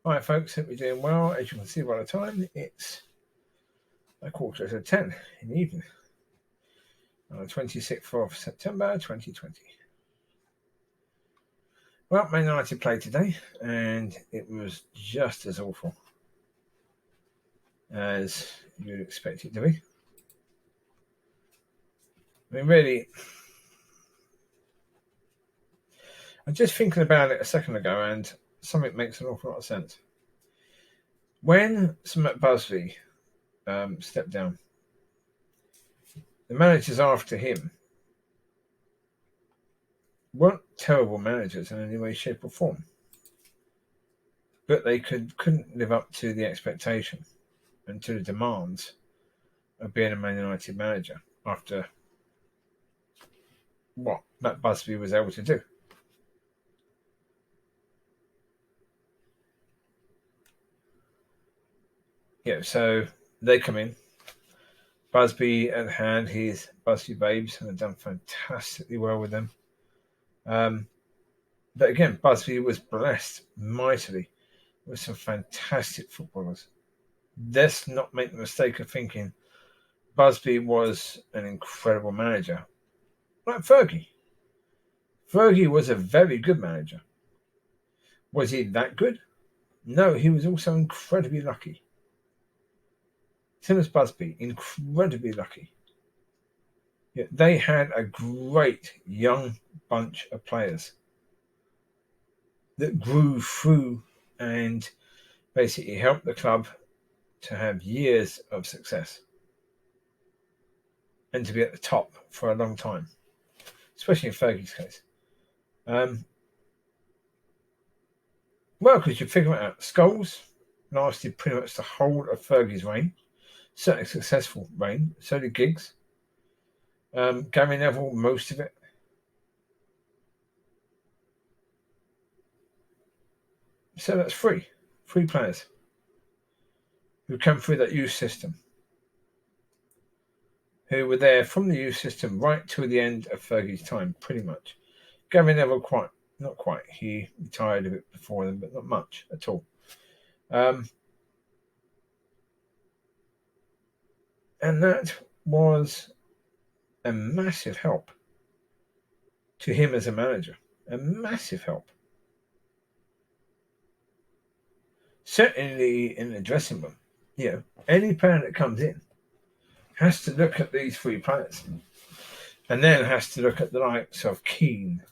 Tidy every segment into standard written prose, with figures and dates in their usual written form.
All right, folks, hope you're doing well. As you can see by the time, it's a quarter to 10 in the evening on the 26th of September 2020. Well, Man United played today, and it was just as awful as you'd expect it to be. I mean, really, I was just thinking about it a second ago, and something makes an awful lot of sense. When Sir Matt Busby stepped down, the managers after him weren't terrible managers in any way, shape, or form, but they couldn't live up to the expectation and to the demands of being a Man United manager after what Matt Busby was able to do. Yeah, so they come in. Busby had his Busby babes and had done fantastically well with them. But again, Busby was blessed mightily with some fantastic footballers. Let's not make the mistake of thinking Busby was an incredible manager. Like Fergie. Fergie was a very good manager. Was he that good? No, he was also incredibly lucky. Same as Busby, incredibly lucky. Yet they had a great young bunch of players that grew through and basically helped the club to have years of success and to be at the top for a long time, especially in Fergie's case. Well, because you figure it out, Scholes lasted pretty much the whole of Fergie's reign, certainly successful reign. So did Giggs. Gary Neville, most of it. So that's three players who come through that youth system, who were there from the youth system right to the end of Fergie's time, pretty much. Gary Neville, not quite. He retired a bit before them, but not much at all. And that was a massive help to him as a manager. A massive help. Certainly in the dressing room, any player that comes in has to look at these three players and then has to look at the likes of Keane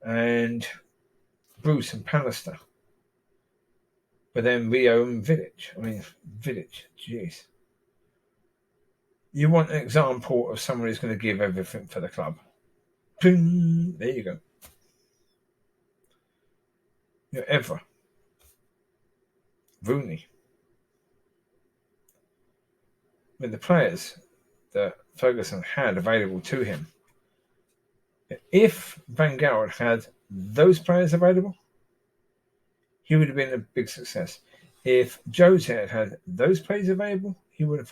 and Bruce and Pallister, but then Rio and Vidic. Jeez. You want an example of someone who's going to give everything for the club. Boom, there you go. Evra. Rooney. With the players that Ferguson had available to him, if Van Gaal had those players available, he would have been a big success. If Jose had those players available, he would have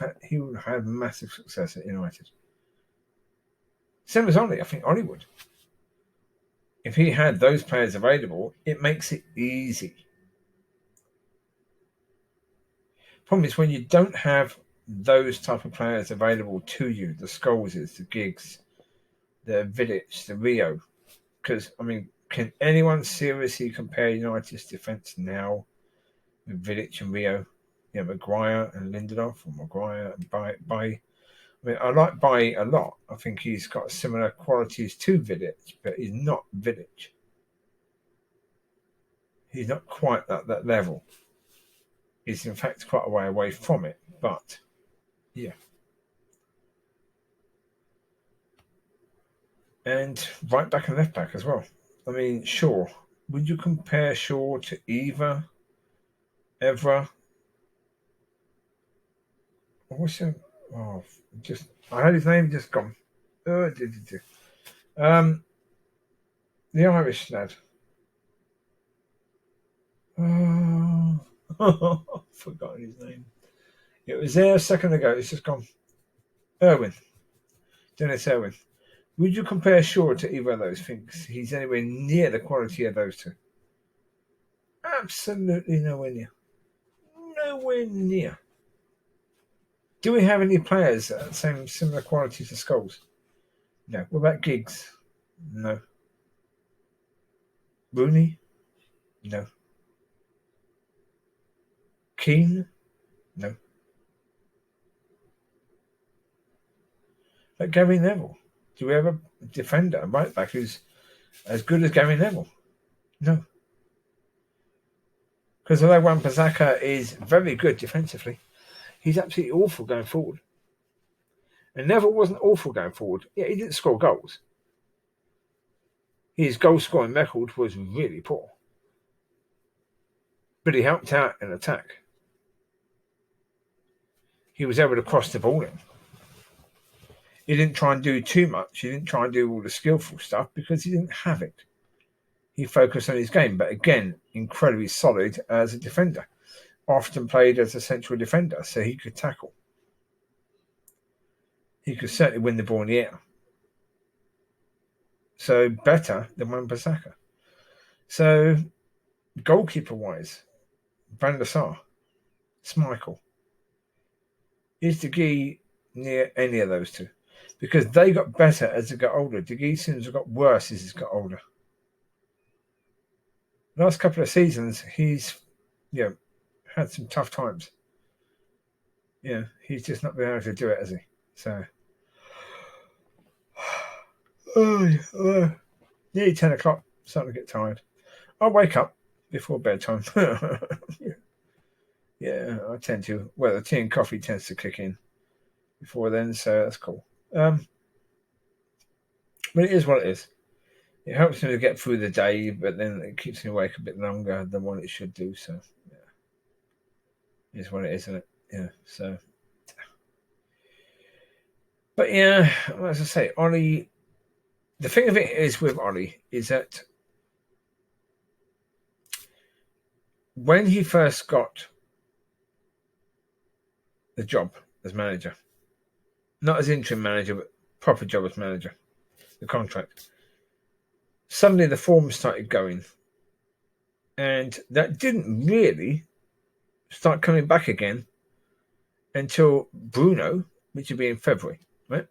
had massive success at United. Same as Ollie. I think Ollie would. If he had those players available, it makes it easy. Problem is when you don't have those type of players available to you, the Scholeses, the Giggs, the Vidic, the Rio, because can anyone seriously compare United's defence now with Vidic and Rio? Maguire and Lindelof, or Maguire and Bailly. I like Bailly a lot. I think he's got similar qualities to Vidic, but he's not Vidic. He's not quite at that level. He's in fact quite a way away from it, but yeah. And right back and left back as well. Shaw. Would you compare Shaw to Evra? What's him? Oh, I had his name just gone. The Irish lad. Oh, I've forgotten his name. It was there a second ago. It's just gone. Dennis Irwin. Would you compare Shaw to either of those things? He's anywhere near the quality of those two. Absolutely nowhere near. Nowhere near. Do we have any players that have same similar quality to Scholes? No. What about Giggs? No. Rooney? No. Keane? No. But Gary Neville? Do we have a defender, a right back, who's as good as Gary Neville? No. Because although Wan-Bissaka is very good defensively, he's absolutely awful going forward. And Neville wasn't awful going forward. Yeah, he didn't score goals. His goal-scoring record was really poor. But he helped out in attack. He was able to cross the ball in. He didn't try and do too much. He didn't try and do all the skillful stuff because he didn't have it. He focused on his game, but again, incredibly solid as a defender. Often played as a central defender, so he could tackle. He could certainly win the ball in the air. So better than Wan-Bissaka. So goalkeeper-wise, Van der Sar, Schmeichel. Is De Gea near any of those two? Because they got better as they got older. De Gea seems to have got worse as he's got older. Last couple of seasons, he's had some tough times. Yeah, he's just not been able to do it, has he? So, nearly 10 o'clock, starting to get tired. I'll wake up before bedtime. Yeah, I tend to. Well, the tea and coffee tends to kick in before then, so that's cool. But it is what it is. It helps me to get through the day, but then it keeps me awake a bit longer than what it should do. So, yeah, it's what it is, isn't it? Yeah. So, but yeah, as I say, Ollie. The thing of it is with Ollie is that when he first got the job as manager, not as interim manager, but proper job as manager, the contract. Suddenly the form started going, and that didn't really start coming back again until Bruno, which would be in February, right?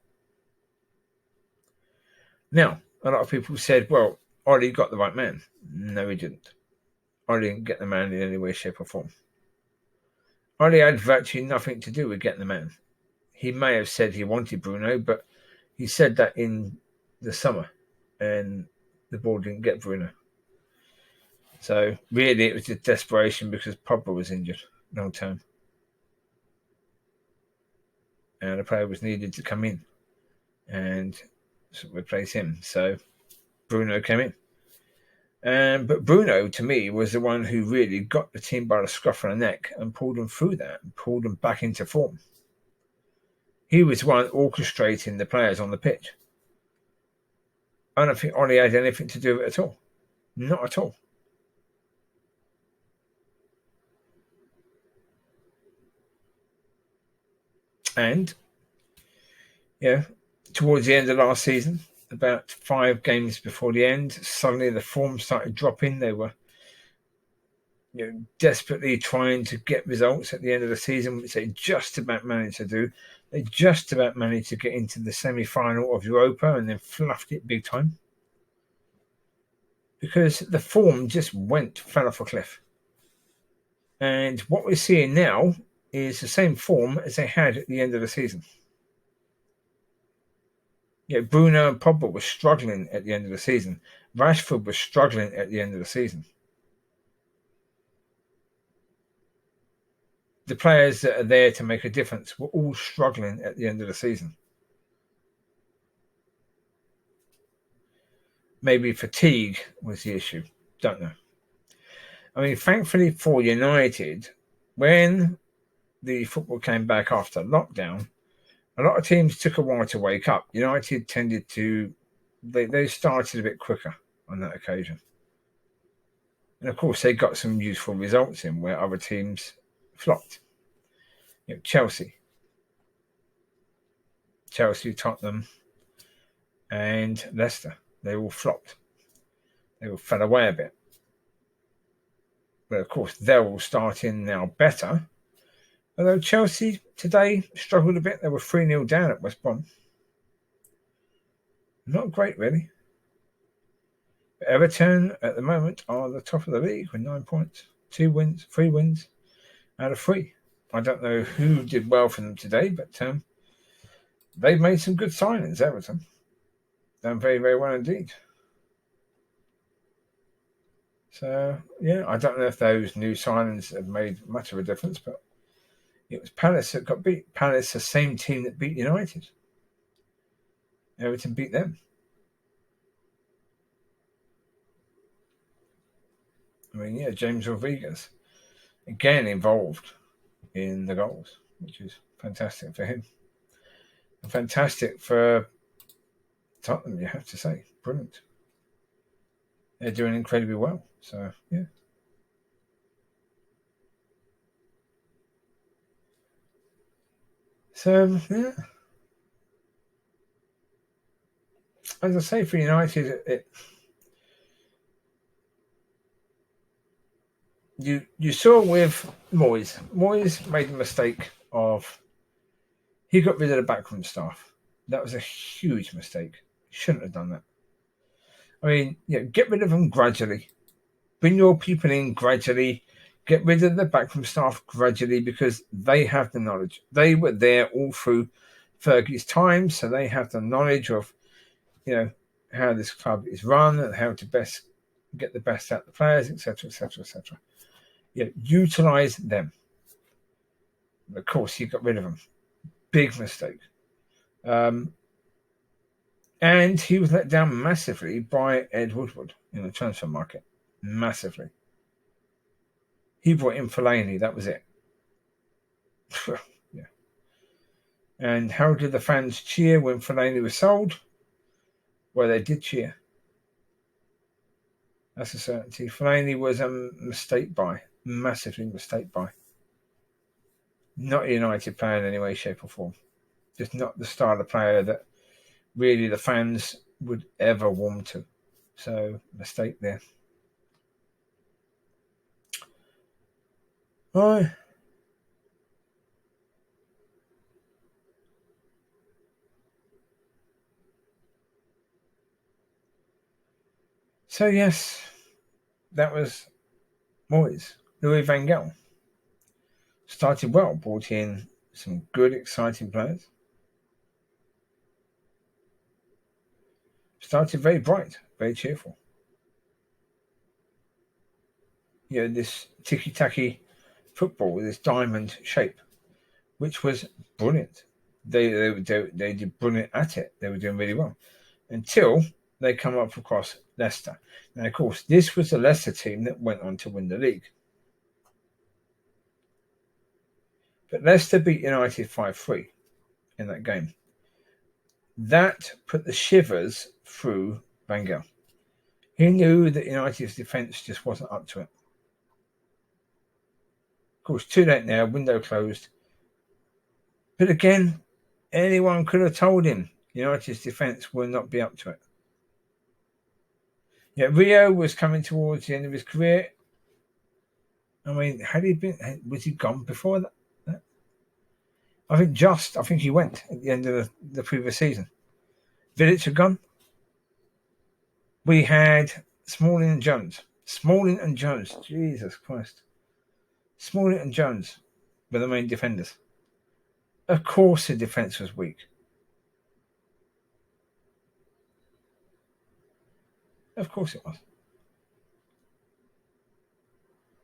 Now, a lot of people said, well, Ollie got the right man. No, he didn't. Ollie didn't get the man in any way, shape, or form. Ollie had virtually nothing to do with getting the man. He may have said he wanted Bruno, but he said that in the summer, and the board didn't get Bruno. So really, it was just desperation because Pogba was injured long term, and a player was needed to come in and replace him. So Bruno came in, but Bruno, to me, was the one who really got the team by the scruff of the neck and pulled them through that and pulled them back into form. He was the one orchestrating the players on the pitch. I don't think Ollie had anything to do with it at all. Not at all. And, towards the end of last season, about 5 games before the end, suddenly the form started dropping. They were desperately trying to get results at the end of the season, which they just about managed to do. They just about managed to get into the semi-final of Europa and then fluffed it big time. Because the form just fell off a cliff. And what we're seeing now is the same form as they had at the end of the season. Bruno and Pogba were struggling at the end of the season. Rashford was struggling at the end of the season. The players that are there to make a difference were all struggling at the end of the season. Maybe fatigue was the issue. Don't know. I mean, thankfully for United, when the football came back after lockdown, a lot of teams took a while to wake up. United tended to, they started a bit quicker on that occasion. And of course, they got some useful results in where other teams flopped. Chelsea, Tottenham, and Leicester, they all flopped. They all fell away a bit. But of course, they're all starting now better. Although Chelsea today struggled a bit. They were 3-0 down at West Brom. Not great, really. But Everton, at the moment, are the top of the league with 9 points. 3 wins out of 3. I don't know who did well for them today, but they've made some good signings, Everton. Done very, very well indeed. So, yeah, I don't know if those new signings have made much of a difference, but it was Palace that got beat. Palace, the same team that beat United. Everton beat them. I mean, yeah, James Rodriguez, again involved in the goals, which is fantastic for him. And fantastic for Tottenham, you have to say. Brilliant. They're doing incredibly well. So, yeah. So, yeah. As I say, for United, you saw with Moyes. Moyes made the mistake of he got rid of the backroom staff. That was a huge mistake. Shouldn't have done that. I mean, get rid of them gradually. Bring your people in gradually. Get rid of the backroom staff gradually because they have the knowledge. They were there all through Fergie's time, so they have the knowledge of, how this club is run and how to best get the best out of the players, etc., etc., etc. Utilize them. Of course, you got rid of them. Big mistake. And he was let down massively by Ed Woodward in the transfer market. Massively. He brought in Fellaini. That was it. Yeah. And how did the fans cheer when Fellaini was sold? Well, they did cheer. That's a certainty. Fellaini was a mistake buy. Massively mistake buy. Not a United player in any way, shape or form. Just not the style of player that really the fans would ever warm to. So, mistake there. Right. So, yes, that was Moyes. Louis van Gaal started well, brought in some good, exciting players. Started very bright, very cheerful. This ticky-tacky football with this diamond shape, which was brilliant. They did brilliant at it. They were doing really well until they come up across Leicester. Now, of course, this was the Leicester team that went on to win the league. But Leicester beat United 5-3 in that game. That put the shivers through Van Gaal. He knew that United's defence just wasn't up to it. Of course, too late now, window closed. But again, anyone could have told him United's defence will not be up to it. Rio was coming towards the end of his career. I mean, was he gone before that? I think he went at the end of the previous season. Vidic had gone. We had Smalling and Jones. Jesus Christ. Smalling and Jones were the main defenders. Of course the defence was weak. Of course it was.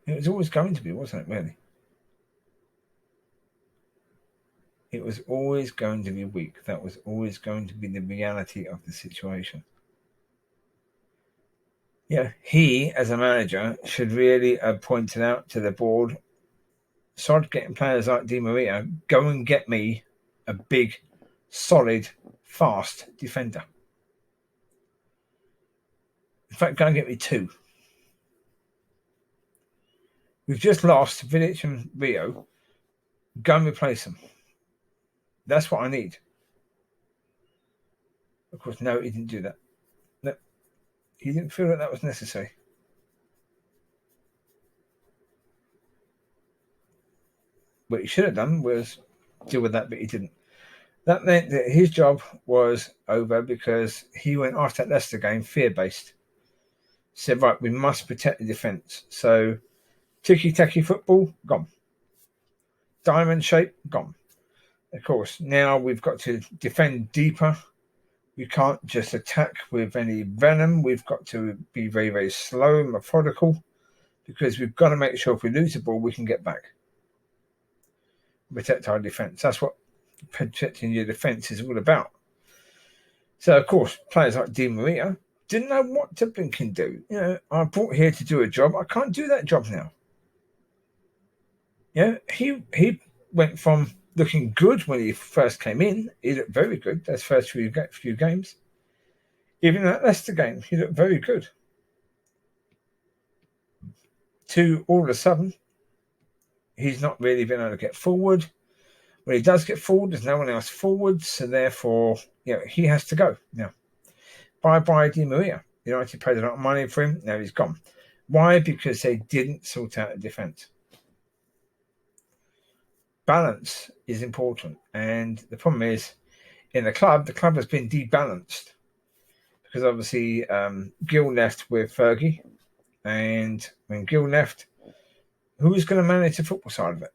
It was always going to be, wasn't it, really? It was always going to be weak. That was always going to be the reality of the situation. He, as a manager, should really have pointed out to the board, start getting players like Di Maria, go and get me a big, solid, fast defender. In fact, go and get me 2. We've just lost Vidic and Rio. Go and replace them. That's what I need. Of course, no, he didn't do that. No, he didn't feel that was necessary. What he should have done was deal with that, but he didn't. That meant that his job was over because he went after that Leicester game fear-based. Said, right, we must protect the defence. So ticky-tacky football, gone. Diamond shape, gone. Of course, now we've got to defend deeper. We can't just attack with any venom. We've got to be very, very slow and methodical because we've got to make sure if we lose the ball, we can get back. Protect our defence. That's what protecting your defence is all about. So, of course, players like Di Maria didn't know what to blinking do. You know, I'm brought here to do a job. I can't do that job now. You know, he went from looking good when he first came in. He looked very good those first few games. Even that Leicester game, he looked very good. To all of a sudden, he's not really been able to get forward. When he does get forward, there's no one else forward, so therefore, you know, he has to go now. Bye-bye Di Maria. United paid a lot of money for him. Now he's gone. Why? Because they didn't sort out a defence. Balance is important, and the problem is in the club has been debalanced because obviously Gill left with Fergie, and when Gill left, who was going to manage the football side of it?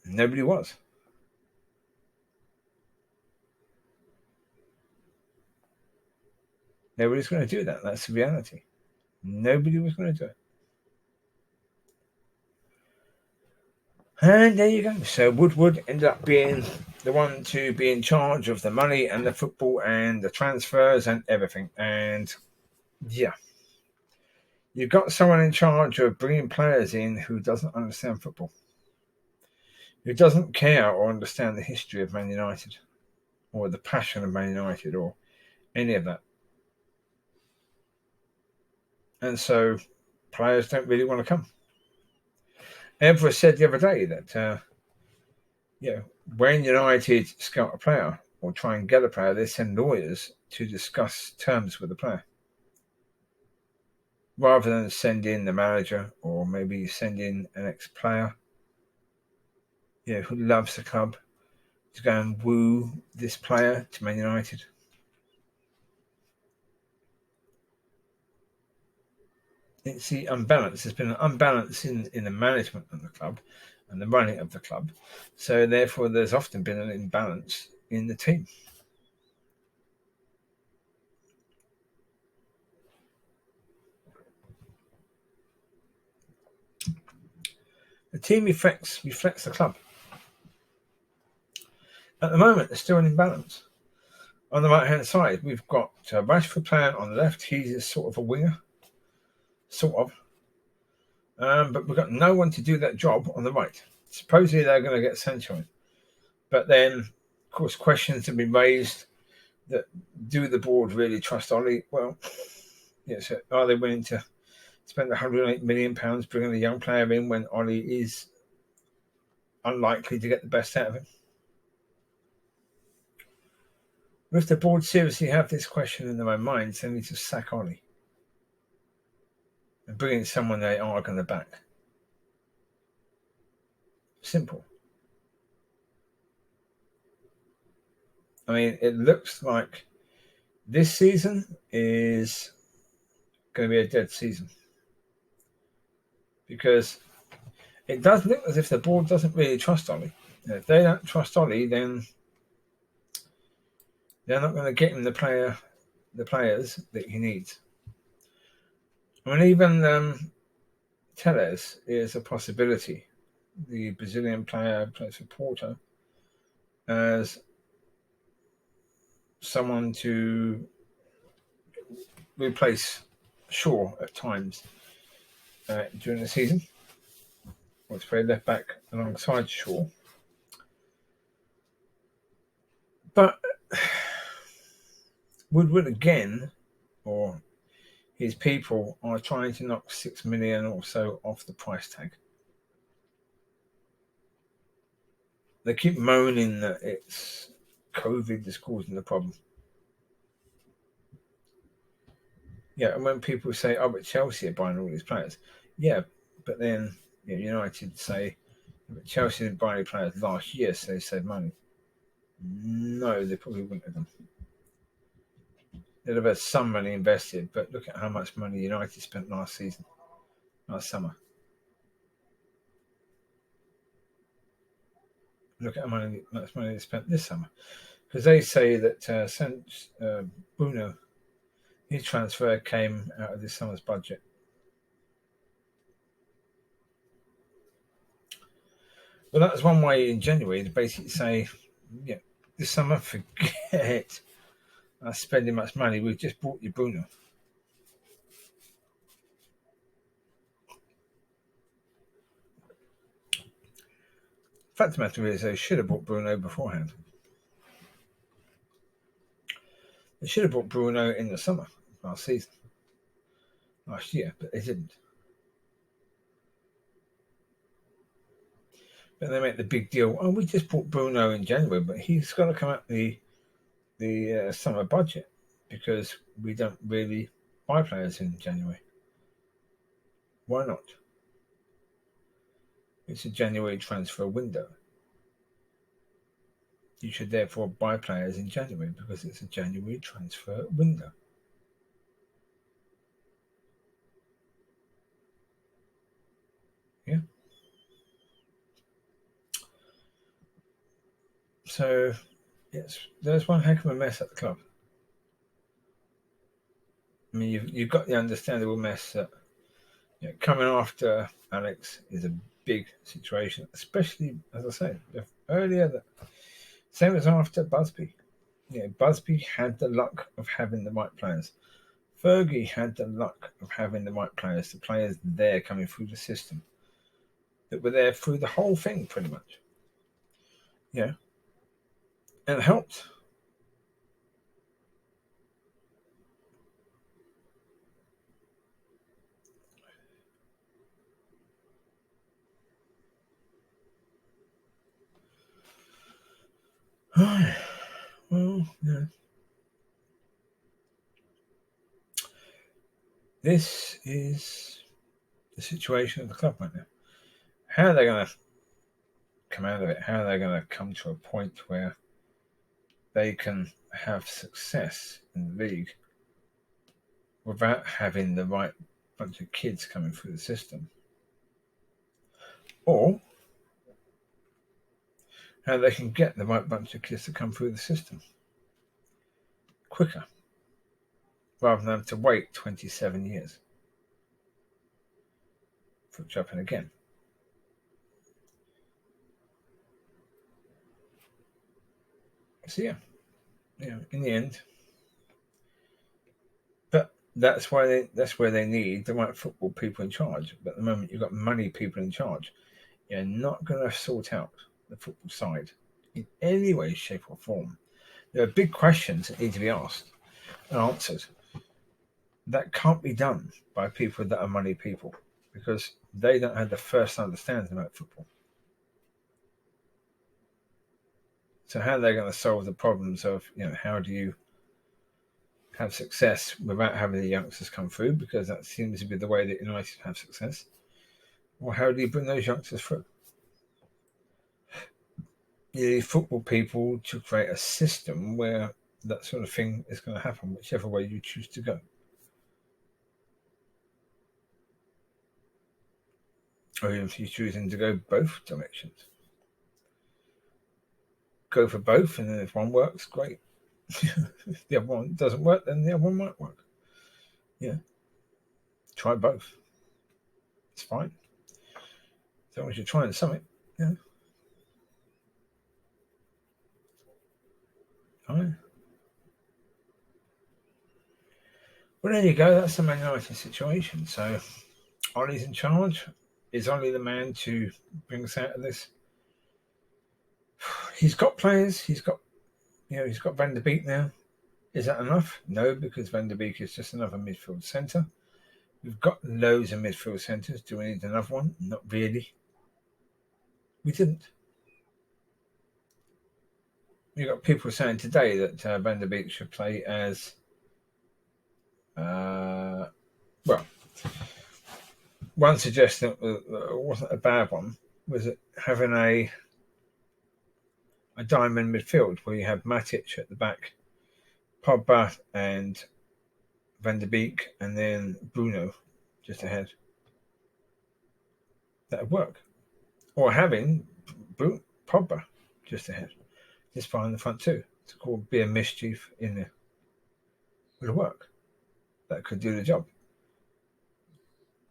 Nobody was. Nobody's going to do that. That's the reality. Nobody was going to do it. And there you go. So Woodward ended up being the one to be in charge of the money and the football and the transfers and everything. And yeah, you've got someone in charge of bringing players in who doesn't understand football, who doesn't care or understand the history of Man United or the passion of Man United or any of that. And so players don't really want to come. Evra said the other day that, when United scout a player or try and get a player, they send lawyers to discuss terms with the player. Rather than send in the manager or maybe send in an ex-player, who loves the club to go and woo this player to Man United. It's the unbalance. There's been an unbalance in the management of the club and the running of the club. So therefore there's often been an imbalance in the team. The team reflects the club. At the moment, there's still an imbalance. On the right-hand side, we've got Rashford playing on the left. He's sort of a winger. Sort of. But we've got no one to do that job on the right. Supposedly they're going to get Sancho in. But then, of course, questions have been raised that do the board really trust Ollie? Well, yes. Are they willing to spend £108 million bringing a young player in when Ollie is unlikely to get the best out of him? If the board seriously have this question in their own minds, they need to sack Ollie and bring in someone they are going to back. Simple. I mean, it looks like this season is going to be a dead season because it does look as if the board doesn't really trust Ollie. And if they don't trust Ollie, then they're not going to get him the players that he needs. I mean, even Telles is a possibility. The Brazilian player plays for Porto as someone to replace Shaw at times during the season. Was played left back alongside Shaw. But Woodward again, or his people, are trying to knock $6 million or so off the price tag. They keep moaning that it's COVID that's causing the problem. Yeah, and when people say, oh, but Chelsea are buying all these players, Yeah, but then United say Chelsea didn't buy any players last year, so they saved money. No, they probably wouldn't have done. They'd have had some money invested, but look at how much money United spent last summer. Look at how much money they spent this summer. Because they say that since Bruno, his transfer came out of this summer's budget. Well, that was one way in January to basically say, yeah, this summer, forget us spending much money. We've just bought you Bruno. Fact of the matter is, they should have bought Bruno beforehand. They should have bought Bruno in the summer last year, but they didn't. But they make the big deal. Oh, we just bought Bruno in January, but he's got to come out the summer budget because we don't really buy players in January. Why not? It's a January transfer window. You should therefore buy players in January because it's a January transfer window. Yeah. So, yes, there's one heck of a mess at the club. I mean, you've got the understandable mess that coming after Alex is a big situation, especially, as I say, earlier, same as after Busby. Busby had the luck of having the right players. Fergie had the luck of having the right players, the players there coming through the system that were there through the whole thing, pretty much. Yeah. And it helped. Well, yeah. This is the situation of the club right now. How are they going to come out of it? How are they going to come to a point where they can have success in the league without having the right bunch of kids coming through the system? Or how they can get the right bunch of kids to come through the system quicker rather than have to wait 27 years for it to happen again. So yeah, in the end, but that's where they need the right football people in charge. But at the moment, you've got money people in charge. You're not going to sort out the football side in any way, shape, or form. There are big questions that need to be asked and answered. That can't be done by people that are money people because they don't have the first understanding about football. So how are they going to solve the problems of how do you have success without having the youngsters come through, because that seems to be the way that United have success? Or how do you bring those youngsters through? You need football people to create a system where that sort of thing is going to happen, whichever way you choose to go. Or if you're choosing to go both directions. Go for both, and then if one works, great. If the other one doesn't work, then the other one might work. Yeah. Try both. It's fine. As long as you're trying something. Yeah. Fine. Well, there you go. That's the Man United situation. So, Ollie's in charge. Is Ollie the man to bring us out of this? He's got players. He's got Van der Beek now. Is that enough? No, because Van der Beek is just another midfield centre. We've got loads of midfield centres. Do we need another one? Not really. We didn't. You've got people saying today that Van der Beek should play as, one suggestion that wasn't a bad one was having a diamond midfield where you have Matic at the back, Pogba and Van der Beek, and then Bruno just ahead. That would work. Or having Pogba just ahead, just behind the front two. It's called be a mischief in there. Would work. That could do the job.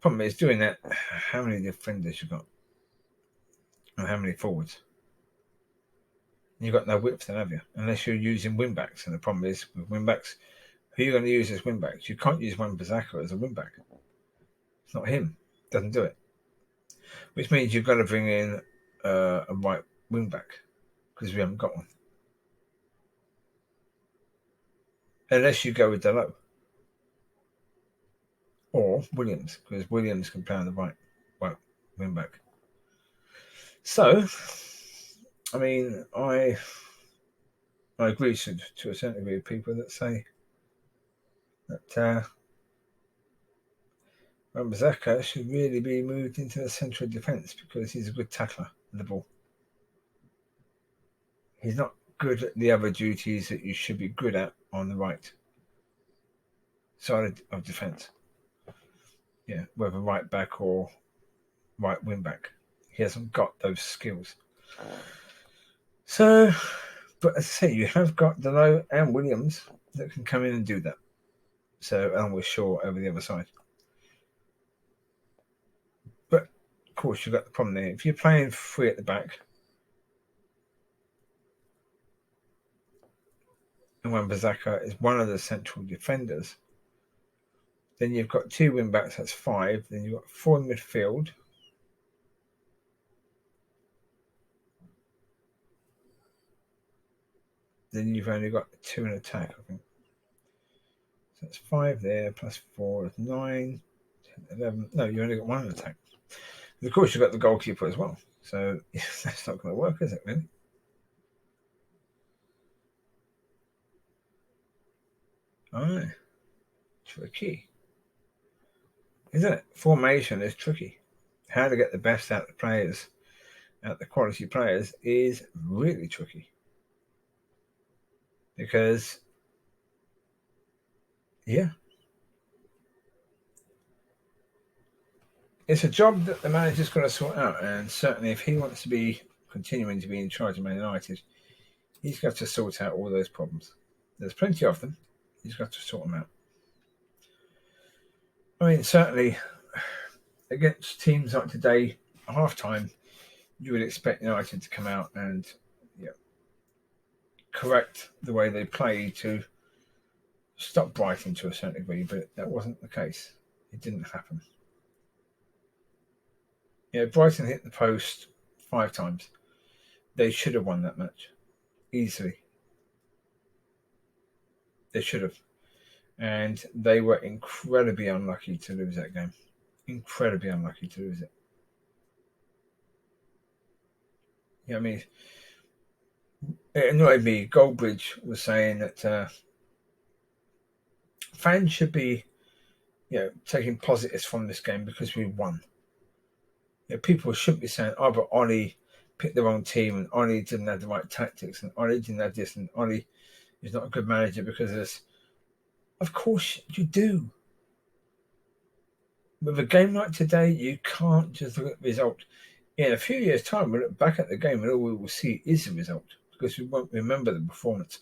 Problem is doing that. How many defenders you got, and how many forwards? You've got no width, then, have you? Unless you're using wing backs. And the problem is with wing backs, who are you going to use as wing backs? You can't use Wan-Bissaka as a wing back. It's not him. Doesn't do it. Which means you've got to bring in a right wing back because we haven't got one. Unless you go with Dalot or Williams, because Williams can play on the right wing back. So, I mean, I agree to a certain degree with people that say that Wan-Bissaka should really be moved into the centre of defence because he's a good tackler of the ball. He's not good at the other duties that you should be good at on the right side of defence. Yeah, whether right back or right wing back. He hasn't got those skills. So, but as I say, you have got Dalot and Williams that can come in and do that. So, and we're Shaw over the other side. But, of course, you've got the problem there. If you're playing three at the back, and Wan-Bissaka is one of the central defenders, then you've got two wing backs, that's 5. Then you've got 4 in midfield. Then you've only got 2 in attack, I think. So that's 5 there, plus 4 is 9, 10, 11. No, you only got 1 in attack. And of course, you've got the goalkeeper as well. So that's not going to work, is it, really? All right. Tricky. Isn't it? Formation is tricky. How to get the best out of the players, out the quality players, is really tricky. Because, yeah, it's a job that the manager's got to sort out. And certainly if he wants to be continuing to be in charge of Man United, he's got to sort out all those problems. There's plenty of them. He's got to sort them out. I mean, certainly against teams like today, half-time, you would expect United to come out and correct the way they play to stop Brighton to a certain degree, but that wasn't the case. It didn't happen. Brighton hit the post 5 times. They should have won that match easily. They should have. And they were incredibly unlucky to lose that game. Incredibly unlucky to lose it. I mean, it annoyed me. Goldbridge was saying that fans should be, taking positives from this game because we won. People shouldn't be saying, "Oh, but Ollie picked the wrong team, and Ollie didn't have the right tactics, and Ollie didn't have this, and Ollie is not a good manager because of this." Of course you do. With a game like today, you can't just look at the result. In a few years' time, we'll look back at the game and all we will see is the result because we won't remember the performance,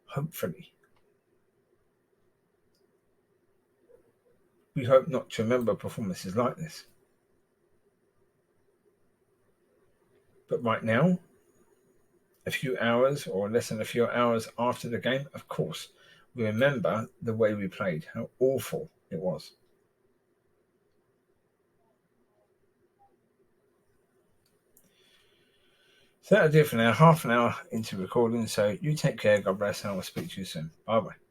hopefully. We hope not to remember performances like this. But right now, a few hours or less than a few hours after the game, of course, we remember the way we played, how awful it was. So that'll do it for now. Half an hour into recording. So you take care. God bless, and I will speak to you soon. Bye bye.